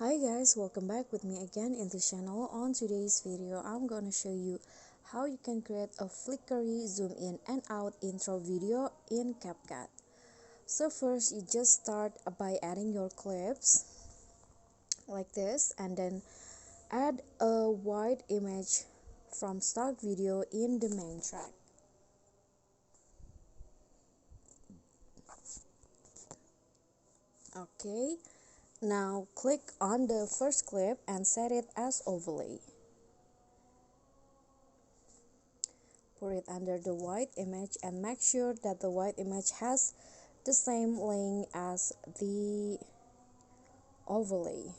Hi guys, welcome back with me again in this channel. On today's video, I'm gonna show you how you can create a flickery zoom in and out intro video in CapCut. So first, you just start by adding your clips like this, and then add a white image from stock video in the main track. Okay, now click on the first clip and set it as overlay. Put it under the white image and make sure that the white image has the same length as the overlay.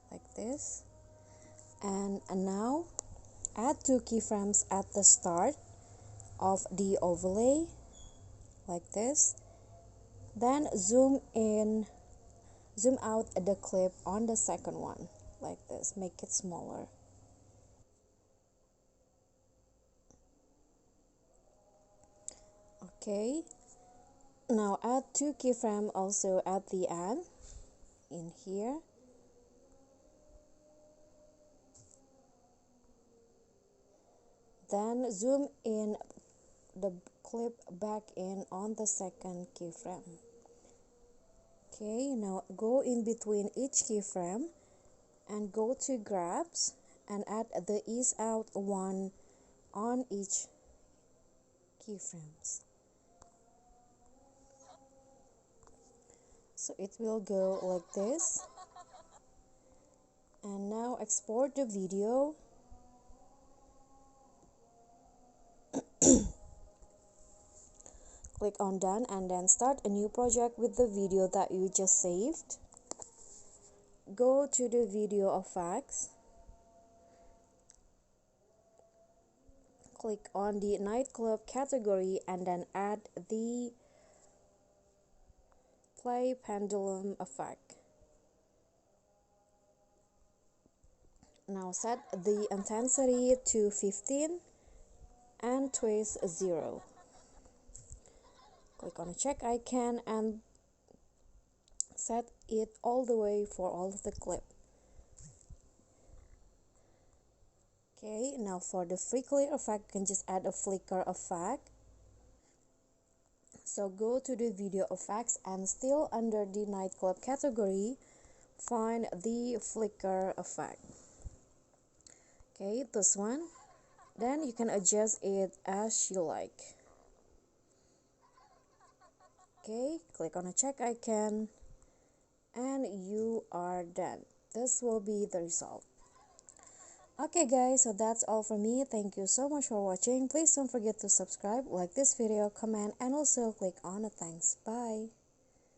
Like this. And now add 2 keyframes at the start of the overlay like this. Then zoom out the clip on the second one like this. Make it smaller. Okay, now add 2 keyframes also at the end in here. Then zoom in the clip back in on the second keyframe. Okay, now go in between each keyframe and go to grabs and add the ease out one on each keyframes. So it will go like this. And now export the video. Click on done and then start a new project with the video that you just saved. Go to the video effects. Click on the nightclub category and then add the play pendulum effect. Now set the intensity to 15 and twist 0. Click on the check icon and set it all the way for all of the clip. Okay, now for the flicker effect, you can just add a flicker effect. So go to the video effects and still under the nightclub category, find the flicker effect. Okay, this one. Then you can adjust it as you like. Okay, click on a check icon and you are done. This will be the result. Okay guys, so that's all from me. Thank you so much for watching. Please don't forget to subscribe, like this video, comment, and also click on the thanks. Bye.